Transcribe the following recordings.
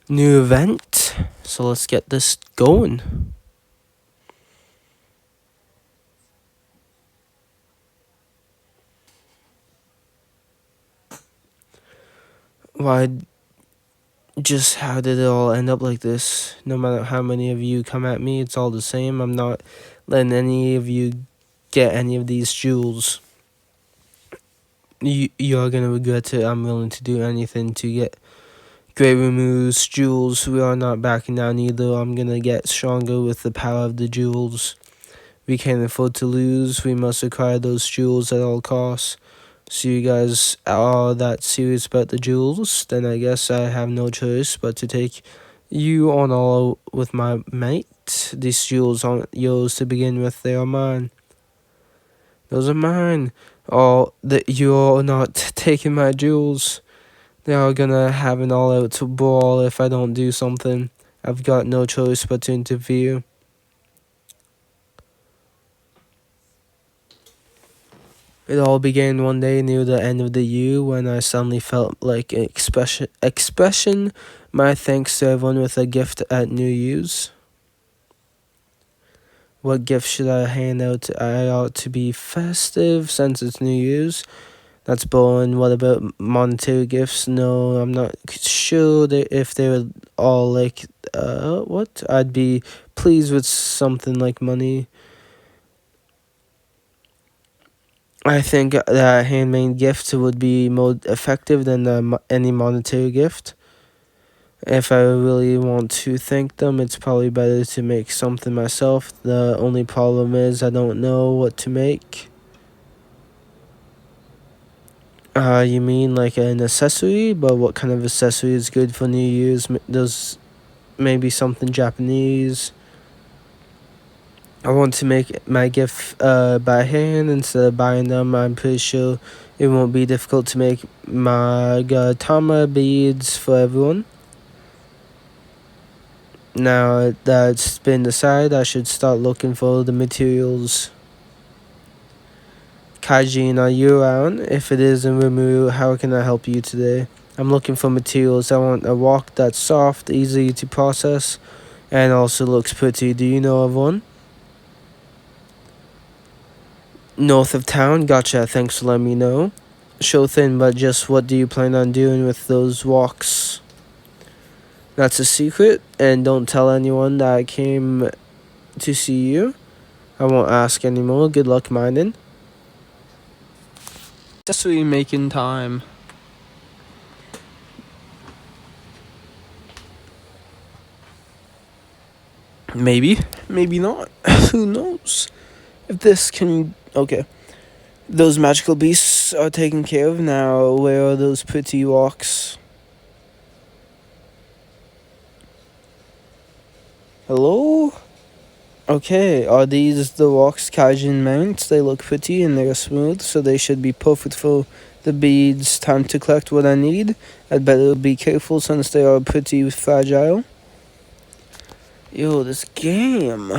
new event. So let's get this going. Why just how did it all end up like this? No matter how many of you come at me, it's all the same. I'm not letting any of you get any of these jewels. You're gonna regret it. I'm willing to do anything to get Great Remove's jewels. We are not backing down either. I'm gonna get stronger with the power of the jewels. We can't afford to lose. We must acquire those jewels at all costs. So you guys are that serious about the jewels, then I guess I have no choice but to take you on all with my mate. These jewels aren't yours to begin with, they are mine. Those are mine. Oh, that you're not taking my jewels. They are gonna have an all-out brawl if I don't do something. I've got no choice but to interfere. It all began one day near the end of the year when I suddenly felt like expression my thanks to everyone with a gift at New Year's. What gift should I hand out? I ought to be festive since it's New Year's. That's boring. What about monetary gifts? No, I'm not sure if they were all like, what? I'd be pleased with something like money. I think that handmade gift would be more effective than any monetary gift. If I really want to thank them, it's probably better to make something myself. The only problem is I don't know what to make. You mean like an accessory? But what kind of accessory is good for New Year's? There's maybe something Japanese. I want to make my gift by hand instead of buying them. I'm pretty sure it won't be difficult to make magatama beads for everyone. Now that's been decided, I should start looking for the materials. Kaijin, are you around? If it is in Rimuru, how can I help you today? I'm looking for materials. I want a rock that's soft, easy to process, and also looks pretty. Do you know of one? North of town? Gotcha, thanks for letting me know. Sure thing, but just what do you plan on doing with those walks? That's a secret, and don't tell anyone that I came to see you. I won't ask anymore. Good luck mining. Just we making time. Maybe, maybe not. Who knows? If this can... Okay. Those magical beasts are taken care of now. Where are those pretty walks? Hello? Okay, are these the walks Kaijin mounts? They look pretty and they're smooth, so they should be perfect for the beads. Time to collect what I need. I'd better be careful since they are pretty fragile. Yo, this game.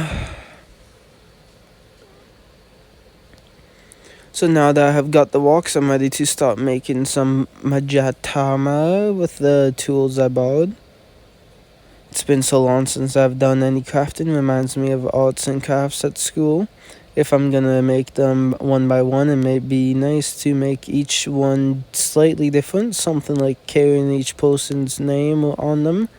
So now that I have got the walks, I'm ready to start making some magatama with the tools I borrowed. It's been so long since I've done any crafting. Reminds me of arts and crafts at school. If I'm gonna make them one by one, it may be nice to make each one slightly different. Something like carrying each person's name on them.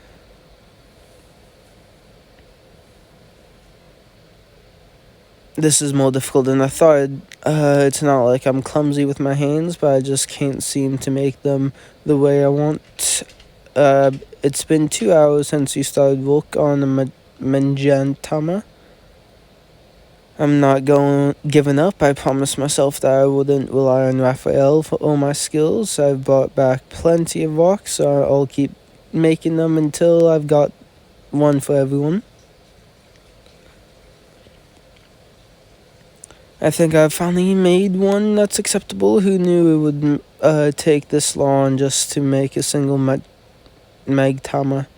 This is more difficult than I thought. It's not like I'm clumsy with my hands, but I just can't seem to make them the way I want. It's been 2 hours since you started work on the magatama. I'm not giving up. I promised myself that I wouldn't rely on Raphael for all my skills. I've brought back plenty of rocks, so I'll keep making them until I've got one for everyone. I think I've finally made one that's acceptable. Who knew it would take this long just to make a single magatama?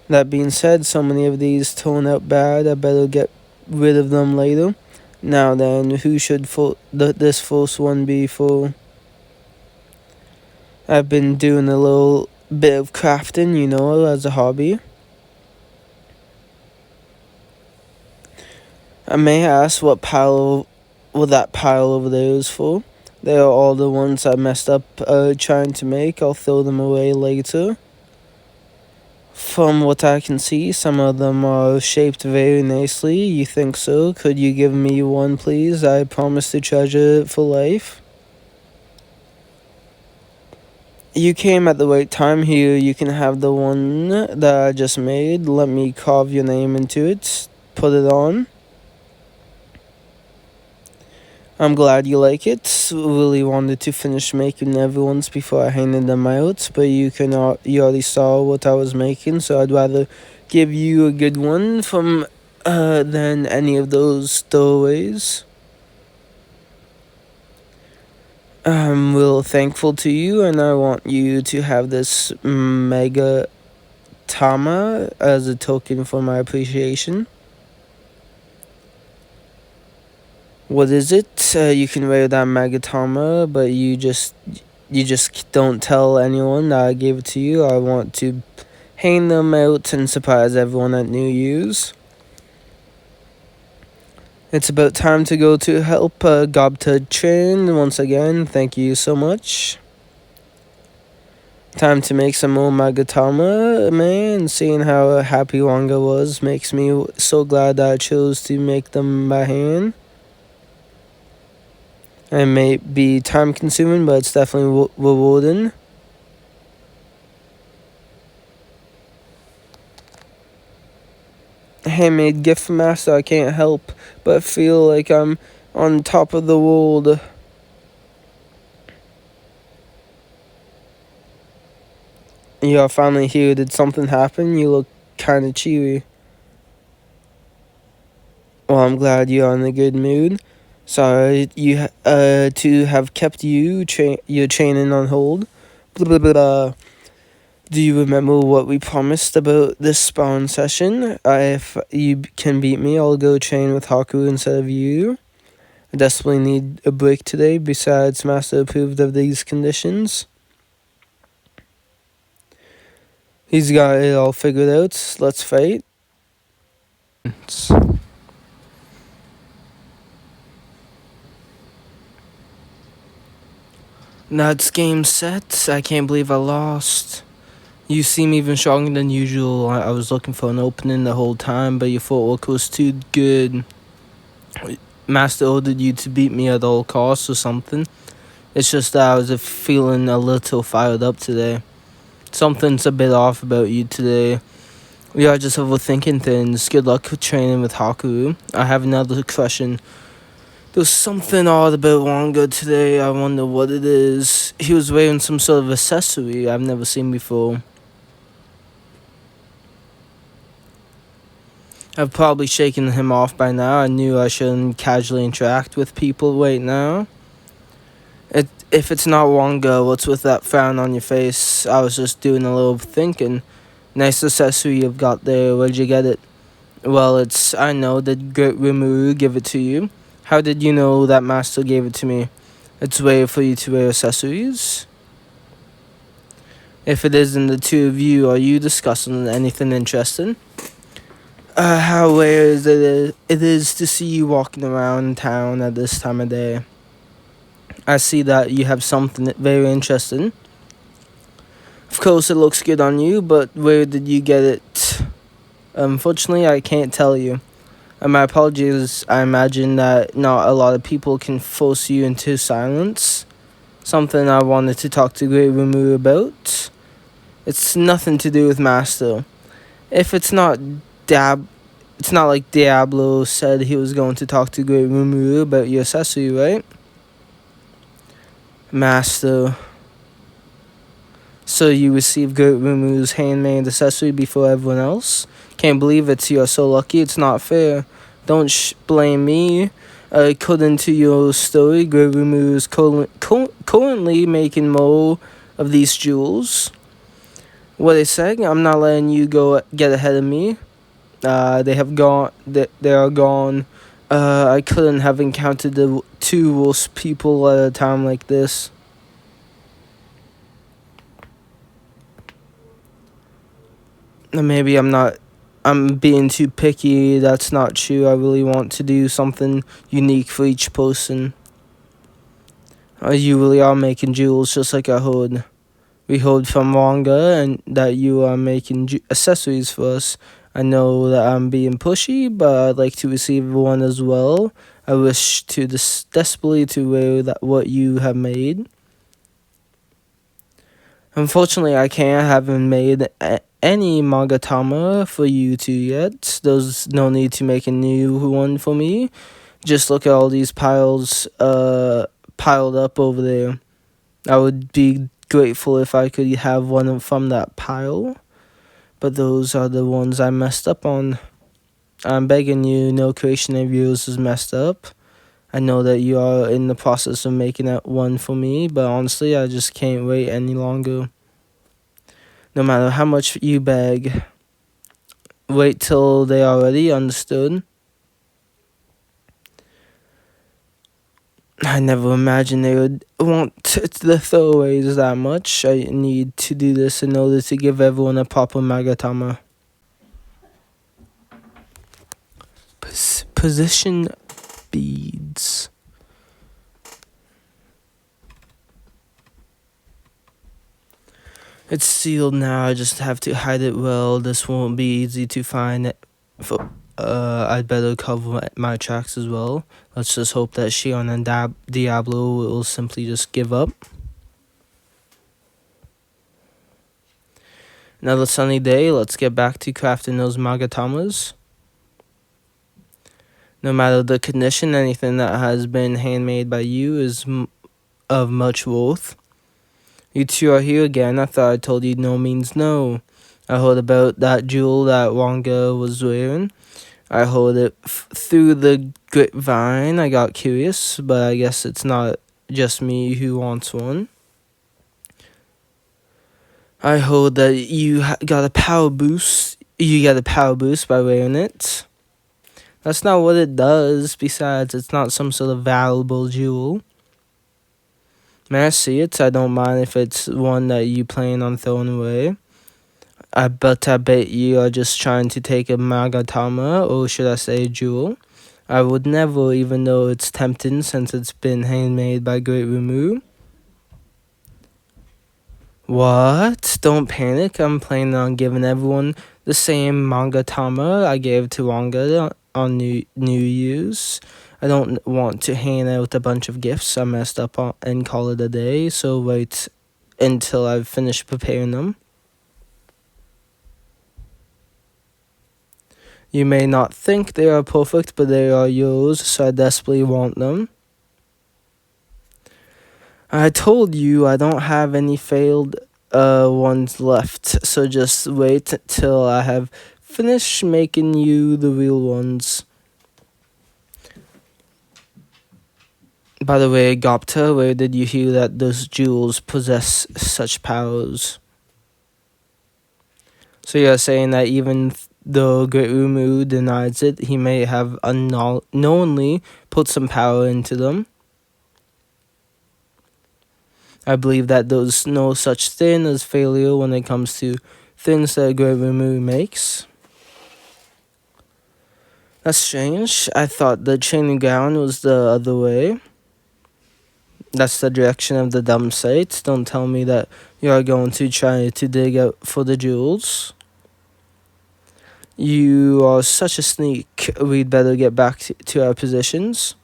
That being said, so many of these turn out bad. I better get rid of them later. Now then, who should this first one be for? I've been doing a little bit of crafting, as a hobby. I may ask what that pile over there is for. They are all the ones I messed up trying to make. I'll throw them away later. From what I can see, some of them are shaped very nicely. You think so? Could you give me one, please? I promise to treasure it for life. You came at the right time. Here, you can have the one that I just made. Let me carve your name into it. Put it on. I'm glad you like it. Really wanted to finish making everyone's before I handed them out, but you already saw what I was making, so I'd rather give you a good one from than any of those throwaways. I'm real thankful to you, and I want you to have this magatama as a token for my appreciation. What is it? You can wear that magatama, but you just don't tell anyone that I gave it to you. I want to hand them out and surprise everyone at New Year's. It's about time to go to help Gobta train once again. Thank you so much. Time to make some more magatama, man. Seeing how happy Wanga was makes me so glad that I chose to make them by hand. It may be time consuming, but it's definitely rewarding. Handmade gift master, I can't help but feel like I'm on top of the world. You're finally here. Did something happen? You look kind of cheery. Well, I'm glad you're in a good mood. Sorry to have kept your training on hold. Blah, blah, blah, blah. Do you remember what we promised about this sparring session? If you can beat me, I'll go train with Haku instead of you. I desperately need a break today. Besides, Master approved of these conditions. He's got it all figured out. Let's fight. Nuts game set. I can't believe I lost. You seem even stronger than usual. I was looking for an opening the whole time, but your footwork was too good. Master ordered you to beat me at all costs or something. It's just that I was feeling a little fired up today. Something's a bit off about you today. We are just overthinking things. Good luck training with Haku. I have another question. There's something odd about Wanga today. I wonder what it is. He was wearing some sort of accessory I've never seen before. I've probably shaken him off by now. I knew I shouldn't casually interact with people right now. If it's not Wanga, what's with that frown on your face? I was just doing a little thinking. Nice accessory you've got there. Where'd you get it? Well, I know. Did Great Rimuru give it to you? How did you know that Master gave it to me? It's rare for you to wear accessories. If it isn't the two of you, are you discussing anything interesting? How rare is it is to see you walking around town at this time of day. I see that you have something very interesting. Of course, it looks good on you, but where did you get it? Unfortunately, I can't tell you. My apologies. I imagine that not a lot of people can force you into silence. Something I wanted to talk to Great Rimuru about. It's nothing to do with Master. If it's not it's not like Diablo said he was going to talk to Great Rimuru about your accessory, right? Master. So you received Great Rimuru's handmade accessory before everyone else? Can't believe it. You're so lucky. It's not fair. Don't blame me. According to your story, Great Rimuru is currently making more of these jewels. What they say? I'm not letting you get ahead of me. They have gone. They are gone. I couldn't have encountered the two worst people at a time like this. Maybe I'm being too picky. That's not true. I really want to do something unique for each person. You really are making jewels just like I heard. We heard from Wonga and that you are making accessories for us. I know that I'm being pushy, but I'd like to receive one as well. I wish to desperately to wear what you have made. Unfortunately, I haven't made any magatama for you two yet. There's no need to make a new one for me. Just look at all these piles piled up over there. I would be grateful if I could have one from that pile, but those are the ones I messed up on. I'm begging you, no creation of yours is messed up. I know that you are in the process of making that one for me, but honestly, I just can't wait any longer. No matter how much you beg, wait till they are ready, understood? I never imagined they would want the throwaways that much. I need to do this in order to give everyone a proper magatama. Position beads. It's sealed now. I just have to hide it well. This won't be easy to find. I'd better cover my tracks as well. Let's just hope that Shion and Diablo will simply just give up. Another sunny day. Let's get back to crafting those magatamas. No matter the condition, anything that has been handmade by you is of much worth. You two are here again. I thought I told you no means no. I heard about that jewel that Wonga was wearing. I heard it through the grapevine. I got curious, but I guess it's not just me who wants one. I heard that you got a power boost. You get a power boost by wearing it. That's not what it does. Besides, it's not some sort of valuable jewel. May I see it? I don't mind if it's one that you plan on throwing away. I bet you are just trying to take a magatama, or should I say jewel. I would never, even though it's tempting since it's been handmade by Great Rumu. What? Don't panic. I'm planning on giving everyone the same magatama I gave to Wonga on New Year's. I don't want to hand out a bunch of gifts I messed up on and call it a day, so wait until I've finished preparing them. You may not think they are perfect, but they are yours, so I desperately want them. I told you I don't have any failed ones left, so just wait till I have finished making you the real ones. By the way, Gopta, where did you hear that those jewels possess such powers? So you're saying that even though Great Umu denies it, he may have unknowingly put some power into them? I believe that there's no such thing as failure when it comes to things that Great Umu makes. That's strange. I thought the training ground was the other way. That's the direction of the dump site. Don't tell me that you are going to try to dig out for the jewels. You are such a sneak. We'd better get back to our positions.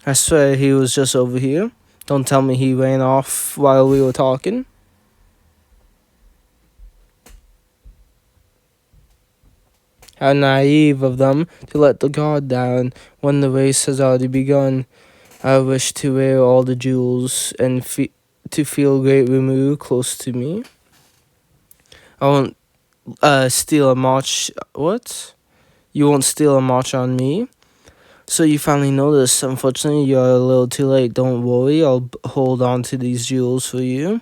I swear he was just over here. Don't tell me he ran off while we were talking. How naive of them to let the guard down when the race has already begun. I wish to wear all the jewels and to feel Great Rumu close to me. I won't steal a march. What? You won't steal a march on me? So you finally noticed. Unfortunately, you're a little too late. Don't worry, I'll hold on to these jewels for you.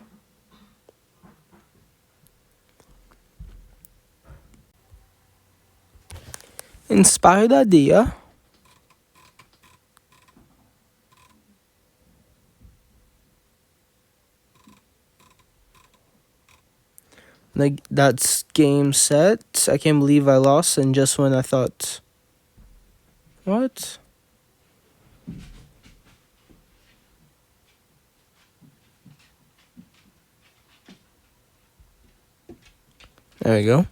Inspired idea. Like, that's game set. I can't believe I lost, and just when I thought, what? There we go.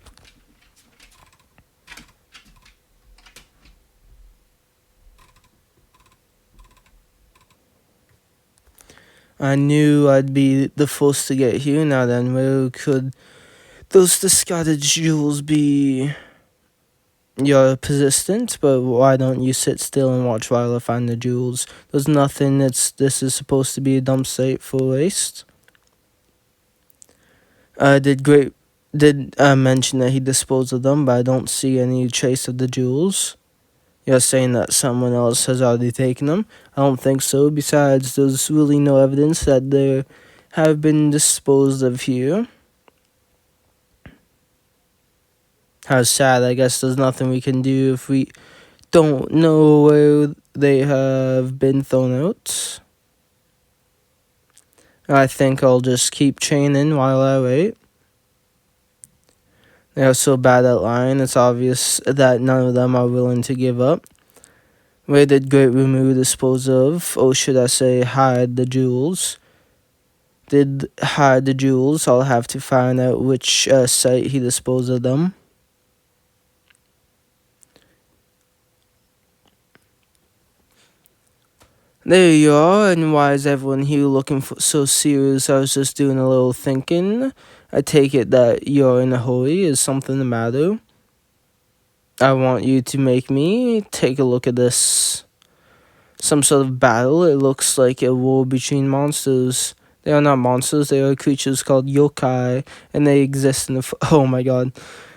I knew I'd be the first to get here. Now then, where could those discarded jewels be? You're persistent, but why don't you sit still and watch while I find the jewels? There's nothing. This is supposed to be a dump site for waste. Did mention that he disposed of them, but I don't see any trace of the jewels. You're saying that someone else has already taken them? I don't think so. Besides, there's really no evidence that they have been disposed of here. How sad. I guess there's nothing we can do if we don't know where they have been thrown out. I think I'll just keep training while I wait. They are so bad at lying, it's obvious that none of them are willing to give up. Where did Great Remu dispose of, or should I say hide the jewels? Did hide the jewels, I'll have to find out which site he disposed of them. There you are, and why is everyone here looking so serious? I was just doing a little thinking. I take it that you're in a hurry. Is something the matter? I want you to make me take a look at this. Some sort of battle. It looks like a war between monsters. They are not monsters, they are creatures called yokai, and they exist in the... Oh my god.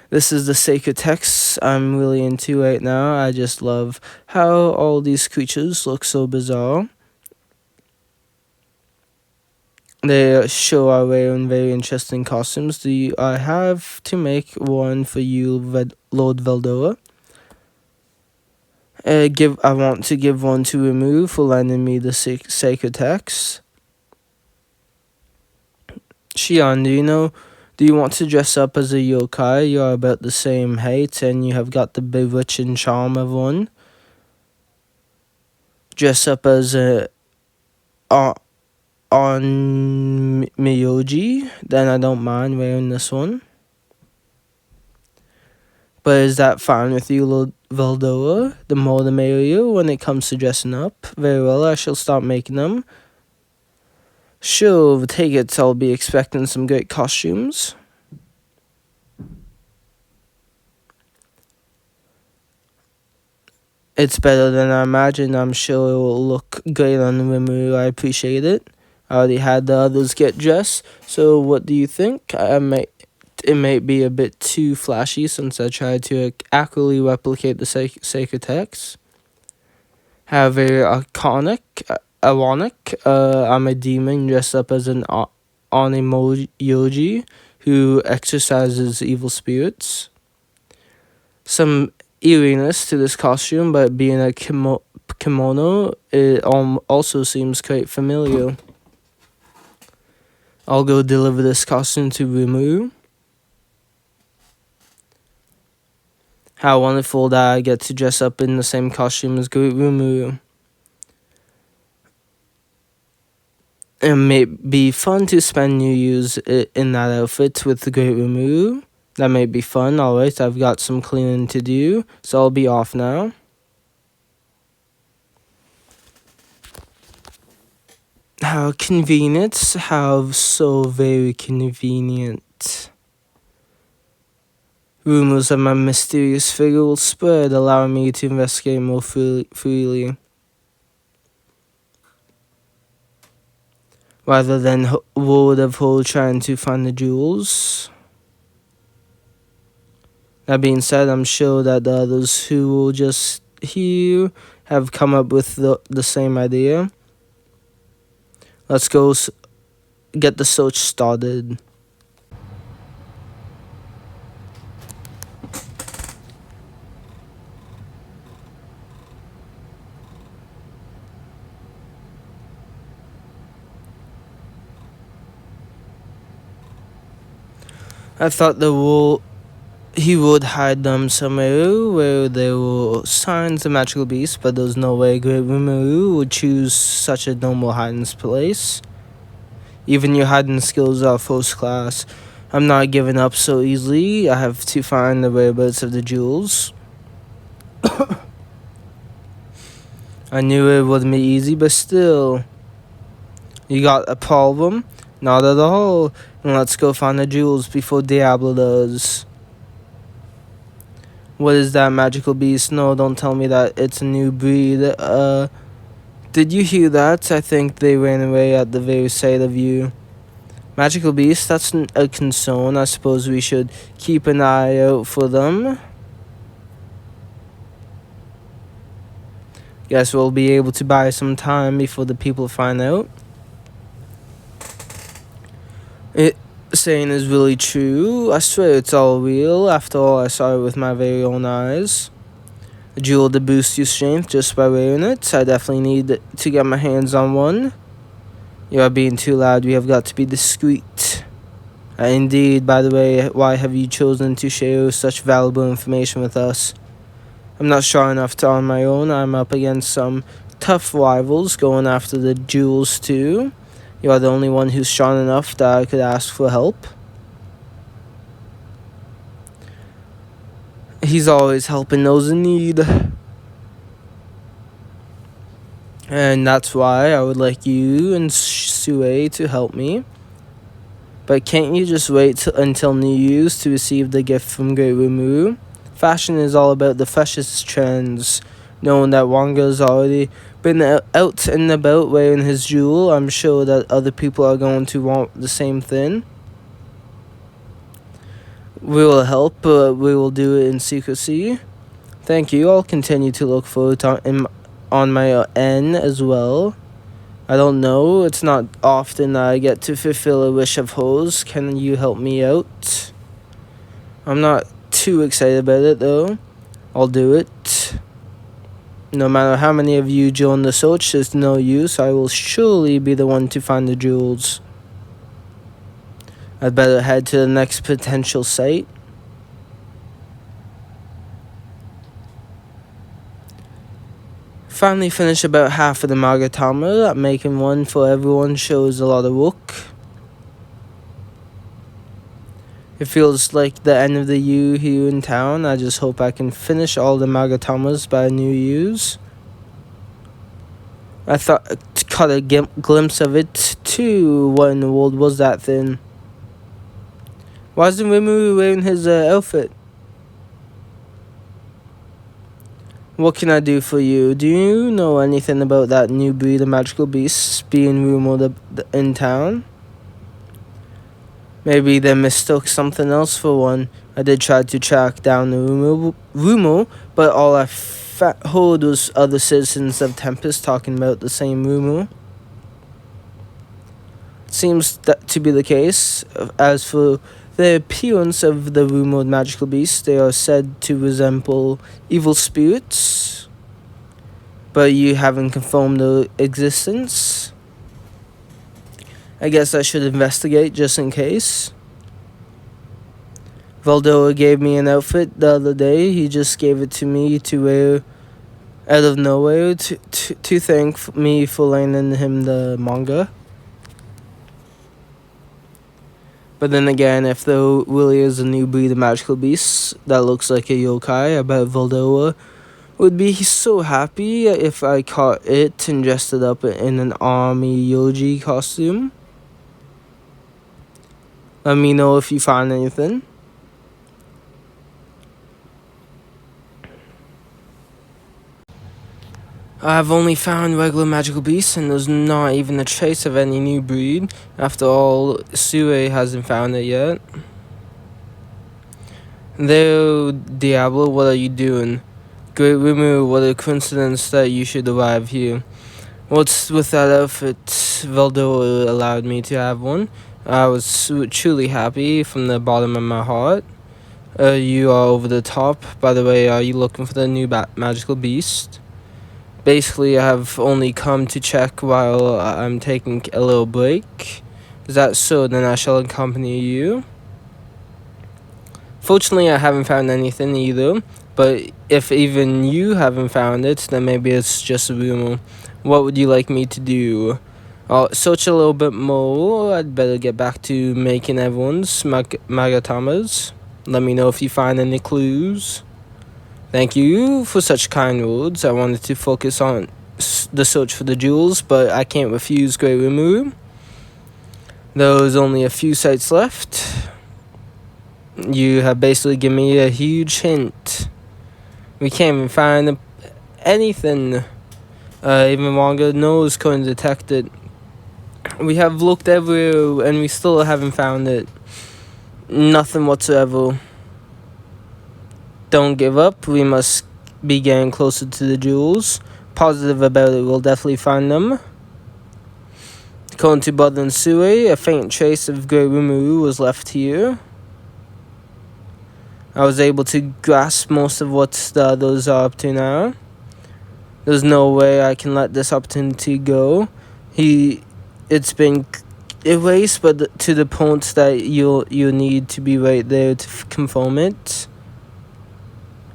This is the sacred text I'm really into right now. I just love how all these creatures look so bizarre. They show our wearing very interesting costumes. I have to make one for you, Lord Veldora? I want to give one to Remove for lending me the sacred text. Shion, do you want to dress up as a yokai? You are about the same height, and you have got the bewitching charm of one. Dress up as a on Miyoji, then I don't mind wearing this one. But is that fine with you, Lord Veldora? The more the merrier when it comes to dressing up. Very well, I shall start making them. Sure, take it, I'll be expecting some great costumes. It's better than I imagined. I'm sure it will look great on Rimuru. I appreciate it. I already had the others get dressed, so what do you think? It may be a bit too flashy since I tried to accurately replicate the sacred text. How very ironic. I'm a demon dressed up as an Onimoyoji who exorcises evil spirits. Some eeriness to this costume, but being a kimono, it also seems quite familiar. I'll go deliver this costume to Rimuru. How wonderful that I get to dress up in the same costume as Great Rimuru. It may be fun to spend New Year's in that outfit with the Great Rimuru. That may be fun. Alright, I've got some cleaning to do, so I'll be off now. How convenient. How so very convenient. Rumors of my mysterious figure will spread, allowing me to investigate more freely. Rather than word of her trying to find the jewels. That being said, I'm sure that the others who will just here have come up with the same idea. Let's go get the search started. I thought he would hide them somewhere where there were signs of magical beasts, but there's no way Great Rimuru would choose such a normal hiding place. Even your hiding skills are first class. I'm not giving up so easily. I have to find the whereabouts of the jewels. I knew it wouldn't be easy, but still. You got a problem? Not at all. And let's go find the jewels before Diablo does. What is that magical beast? No, don't tell me that it's a new breed. Did you hear that? I think they ran away at the very sight of you. Magical beast, that's a concern. I suppose we should keep an eye out for them. Guess we'll be able to buy some time before the people find out. Saying is really true. I swear it's all real. After all, I saw it with my very own eyes. A jewel to boost your strength just by wearing it. I definitely need to get my hands on one. You are being too loud. We have got to be discreet. Indeed, by the way, why have you chosen to share such valuable information with us? I'm not strong enough to on my own. I'm up against some tough rivals going after the jewels too. You are the only one who's strong enough that I could ask for help. He's always helping those in need. And that's why I would like you and Sue to help me. But can't you just wait until New Year's to receive the gift from Great Rimuru? Fashion is all about the freshest trends. Knowing that Wanga's already been out and about wearing his jewel, I'm sure that other people are going to want the same thing. We will help, but we will do it in secrecy. Thank you. I'll continue to look for it on my end as well. I don't know. It's not often that I get to fulfill a wish of hers. Can you help me out? I'm not too excited about it, though. I'll do it. No matter how many of you join the search, there's no use. I will surely be the one to find the jewels. I'd better head to the next potential site. Finally finished about half of the magatama. Making one for everyone shows a lot of work. It feels like the end of the year here in town. I just hope I can finish all the magatamas by New Year's. I caught a glimpse of it too. What in the world was that thing? Why isn't Rimuru wearing his outfit? What can I do for you? Do you know anything about that new breed of magical beasts being rumored in town? Maybe they mistook something else for one. I did try to track down the rumor, but all I heard was other citizens of Tempest talking about the same rumor. Seems that to be the case. As for the appearance of the rumored magical beasts, they are said to resemble evil spirits, but you haven't confirmed their existence. I guess I should investigate just in case. Valdoa gave me an outfit the other day. He just gave it to me to wear out of nowhere to thank me for lending him the manga. But then again, if there really is a new breed of magical beasts that looks like a yokai, I bet Valdoa would be so happy if I caught it and dressed it up in an army yoji costume. Let me know if you find anything. I've only found regular magical beasts, and there's not even a trace of any new breed. After all, Sue hasn't found it yet. There, Diablo, what are you doing? Great Rimuru, what a coincidence that you should arrive here. What's with that outfit? Valdoa allowed me to have one. I was truly happy from the bottom of my heart. You are over the top. By the way, are you looking for the new magical beast? Basically, I have only come to check while I'm taking a little break. Is that so? Then I shall accompany you. Fortunately, I haven't found anything either, but if even you haven't found it, then maybe it's just a rumor. What would you like me to do? I'll search a little bit more. I'd better get back to making everyone's magatamas. Let me know if you find any clues. Thank you for such kind words. I wanted to focus on the search for the jewels, but I can't refuse Great Rimu. There's only a few sites left. You have basically given me a huge hint. We can't even find anything. Even longer, no one's couldn't detect it. We have looked everywhere and we still haven't found it. Nothing whatsoever. Don't give up. We must be getting closer to the jewels. Positive about it, we'll definitely find them. According to Brother and Sue, a faint trace of Great Rimu was left here. I was able to grasp most of what the others are up to now. There's no way I can let this opportunity go. It's been erased, but to the point that you need to be right there to confirm it.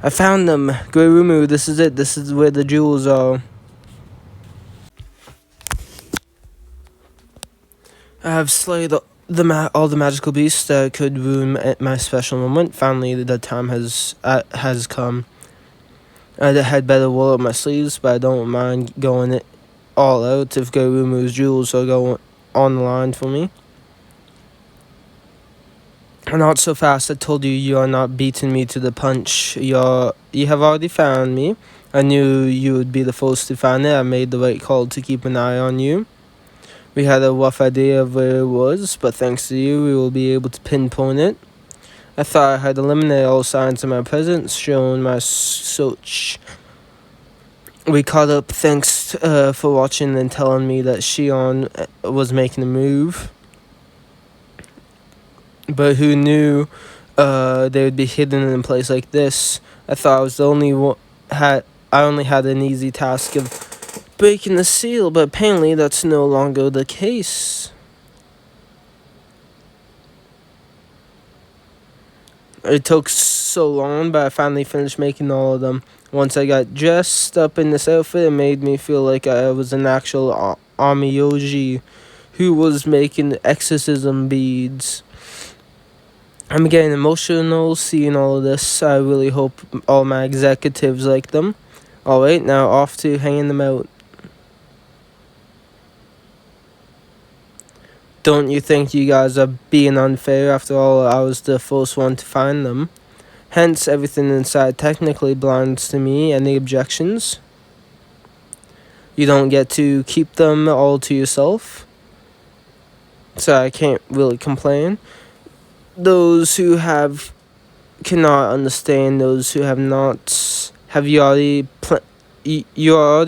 I found them. Great Rimu, this is it. This is where the jewels are. I have slayed all the magical beasts that could ruin my special moment. Finally, the time has come. I had better roll up my sleeves, but I don't mind going it all out if Great Rimu's jewels are going on the line for me. Not so fast. I told you you are not beating me to the punch. You have already found me. I knew you would be the first to find it. I made the right call to keep an eye on you. We had a rough idea of where it was, but thanks to you, we will be able to pinpoint it. I thought I had eliminated all signs of my presence, showing my search. We caught up. Thanks for watching and telling me that Shion was making a move. But who knew they would be hidden in a place like this? I thought I was the only one. I only had an easy task of breaking the seal, but apparently that's no longer the case. It took so long, but I finally finished making all of them. Once I got dressed up in this outfit, it made me feel like I was an actual Amiyoji who was making exorcism beads. I'm getting emotional seeing all of this. I really hope all my executives like them. Alright, now off to hanging them out. Don't you think you guys are being unfair? After all, I was the first one to find them. Hence, everything inside technically belongs to me. Any objections? You don't get to keep them all to yourself, so I can't really complain. Those who have cannot understand. Those who have not. Have you already? You are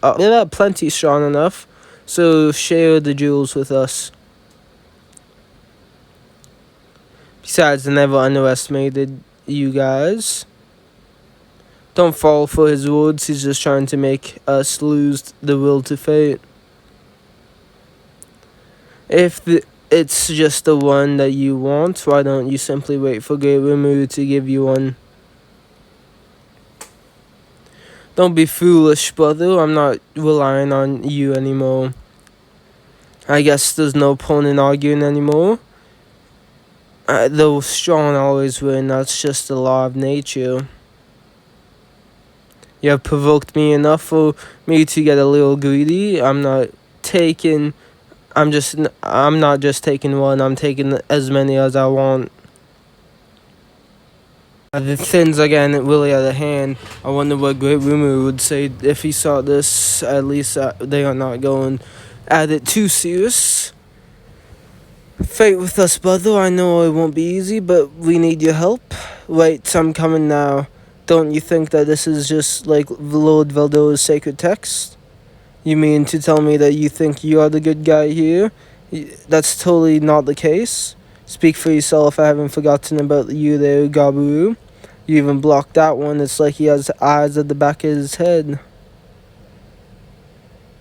already plenty strong enough. So share the jewels with us. Besides, I never underestimated you guys. Don't fall for his words. He's just trying to make us lose the will to fate. If it's just the one that you want, why don't you simply wait for Great Rimu to give you one? Don't be foolish, brother. I'm not relying on you anymore. I guess there's no point in arguing anymore. The strong always win. That's just the law of nature. You have provoked me enough for me to get a little greedy. I'm not just taking one. I'm taking as many as I want. The things are getting really out of hand. I wonder what Great Rimu would say if he saw this. At least they are not going at it too serious. Fight with us, brother. I know it won't be easy, but we need your help. Right, I'm coming now. Don't you think that this is just like Lord Veldo's sacred text? You mean to tell me that you think you are the good guy here? That's totally not the case. Speak for yourself. I haven't forgotten about you there, Gabu. You even blocked that one. It's like he has eyes at the back of his head.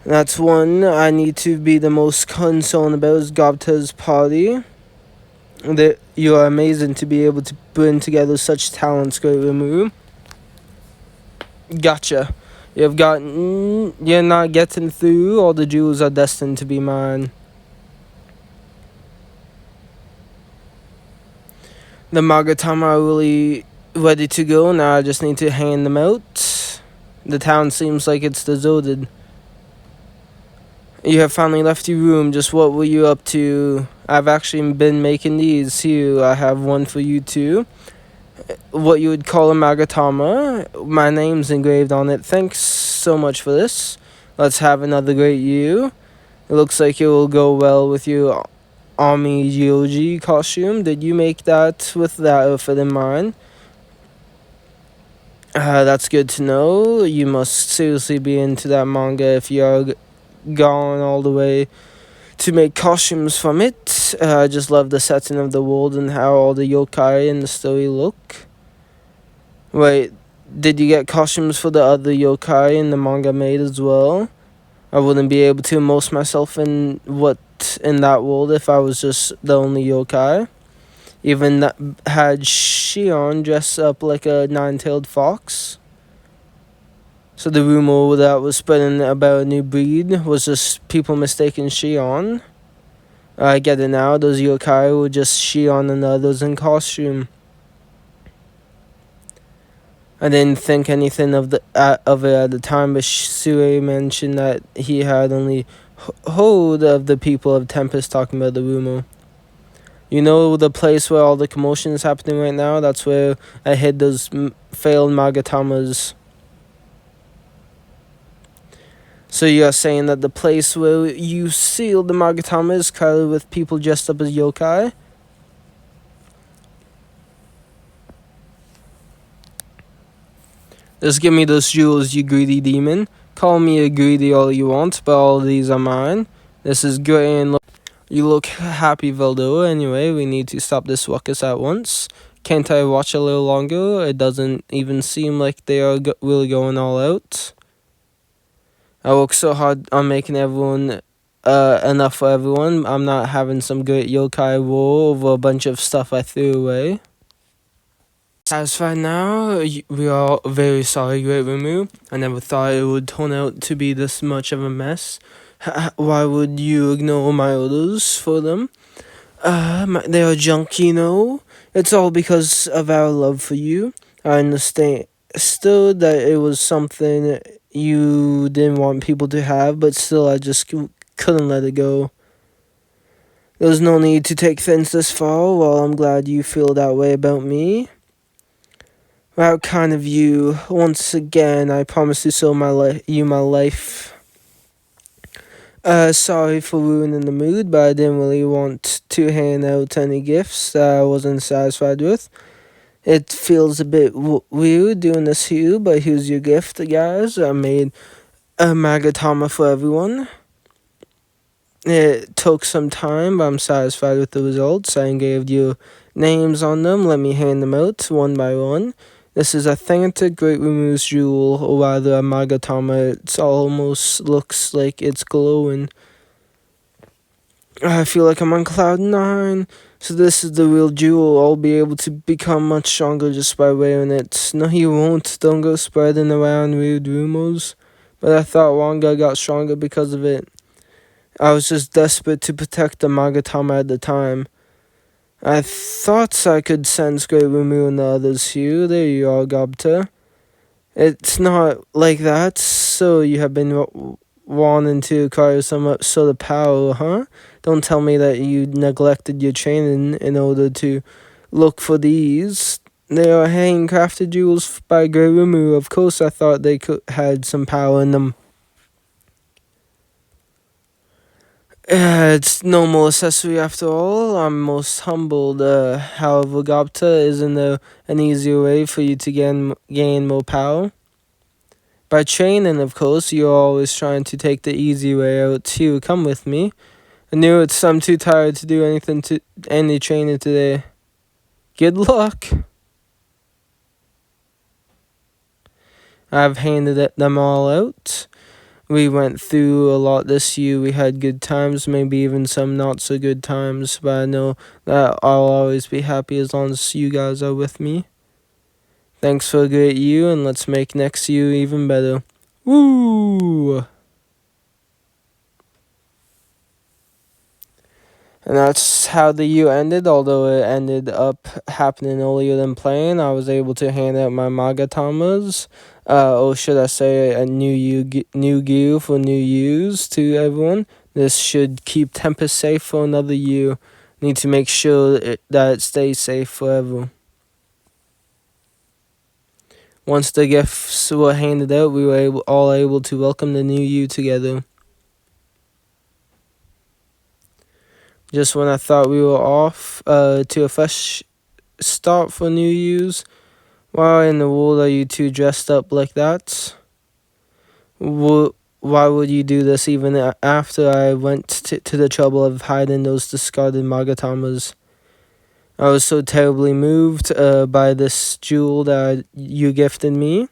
That's one I need to be the most concerned about is Gobta's party. That you are amazing to be able to bring together such talents, Great Remove. Gotcha. You're not getting through. All the jewels are destined to be mine. The magatama are really ready to go. Now I just need to hand them out. The town seems like it's deserted. You have finally left your room. Just what were you up to? I've actually been making these. Here, I have one for you too. What you would call a magatama. My name's engraved on it. Thanks so much for this. Let's have another great you. It looks like it will go well with your Army Yoji costume. Did you make that with that outfit in mind? That's good to know. You must seriously be into that manga if you're gone all the way to make costumes from it. I just love the setting of the world and how all the yokai in the story look. Wait, did you get costumes for the other yokai in the manga made as well? I wouldn't be able to immerse myself in that world if I was just the only yokai. Even that had Shion dress up like a nine-tailed fox. So the rumor that was spreading about a new breed was just people mistaking Shion. I get it now. Those yokai were just Shion and others in costume. I didn't think anything of it at the time, but Sue mentioned that he had only heard of the people of Tempest talking about the rumor. You know the place where all the commotion is happening right now? That's where I hid those failed magatamas. So you're saying that the place where you sealed the magatama is crowded with people dressed up as yokai? Just give me those jewels, you greedy demon. Call me a greedy all you want, but all these are mine. This is great and you look happy, Veldo. Anyway, we need to stop this ruckus at once. Can't I watch a little longer? It doesn't even seem like they are really going all out. I work so hard on making everyone enough for everyone. I'm not having some great yokai war over a bunch of stuff I threw away. Satisfied now? We are very sorry, Great Remu. I never thought it would turn out to be this much of a mess. Why would you ignore my orders for them? They are junk, you know. It's all because of our love for you. I understand still that it was something you didn't want people to have, but still I just couldn't let it go. There was no need to take things this far. Well, I'm glad you feel that way about me. How kind of you. Once again, I promise to show you my life. Sorry for ruining the mood, but I didn't really want to hand out any gifts that I wasn't satisfied with. It feels a bit weird doing this here, but here's your gift, guys. I made a magatama for everyone. It took some time, but I'm satisfied with the results. I engraved your names on them. Let me hand them out one by one. This is authentic Great Remove's jewel, or rather a magatama. It almost looks like it's glowing. I feel like I'm on cloud 9. So this is the real jewel. I'll be able to become much stronger just by wearing it. No, you won't. Don't go spreading around weird rumors. But I thought Wanga got stronger because of it. I was just desperate to protect the magatama at the time. I thought I could sense Great Rumu and the others here. There you are, Gobta. It's not like that. So you have been wanting to acquire some sort of power, huh? Don't tell me that you neglected your training in order to look for these. They are handcrafted jewels by Great Rumu. Of course I thought they had some power in them. It's normal accessory after all. I'm most humbled. However, Gopta, isn't there an easier way for you to gain more power? By training, of course. You're always trying to take the easy way out. Here, come with me. I knew it. I'm too tired to do any training today. Good luck. I've handed them all out. We went through a lot this year. We had good times, maybe even some not so good times, but I know that I'll always be happy as long as you guys are with me. Thanks for a great year, and let's make next year even better. Woo! And that's how the year ended, although it ended up happening earlier than planned. I was able to hand out my magatamas, or should I say a new gear for New Year's to everyone. This should keep Tempest safe for another year. Need to make sure that it stays safe forever. Once the gifts were handed out, we were all able to welcome the new year together. Just when I thought we were off to a fresh start for New Year's, why in the world are you two dressed up like that? Why would you do this even after I went to the trouble of hiding those discarded magatamas? I was so terribly moved by this jewel that you gifted me.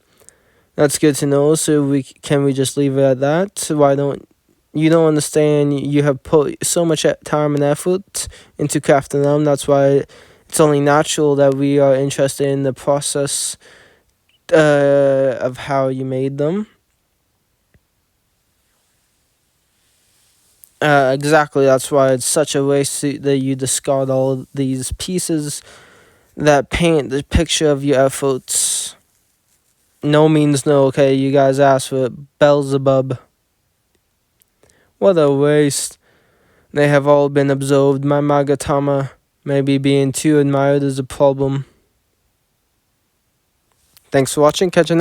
That's good to know. So we just leave it at that? Why don't you don't understand? You have put so much time and effort into crafting them. That's why it's only natural that we are interested in the process of how you made them. Exactly. That's why it's such a waste that you discard all of these pieces that paint the picture of your efforts. No means no. Okay, you guys asked for it. Beelzebub. What a waste. They have all been absorbed. My magatama, maybe being too admired is a problem. Thanks for watching. Catch you next.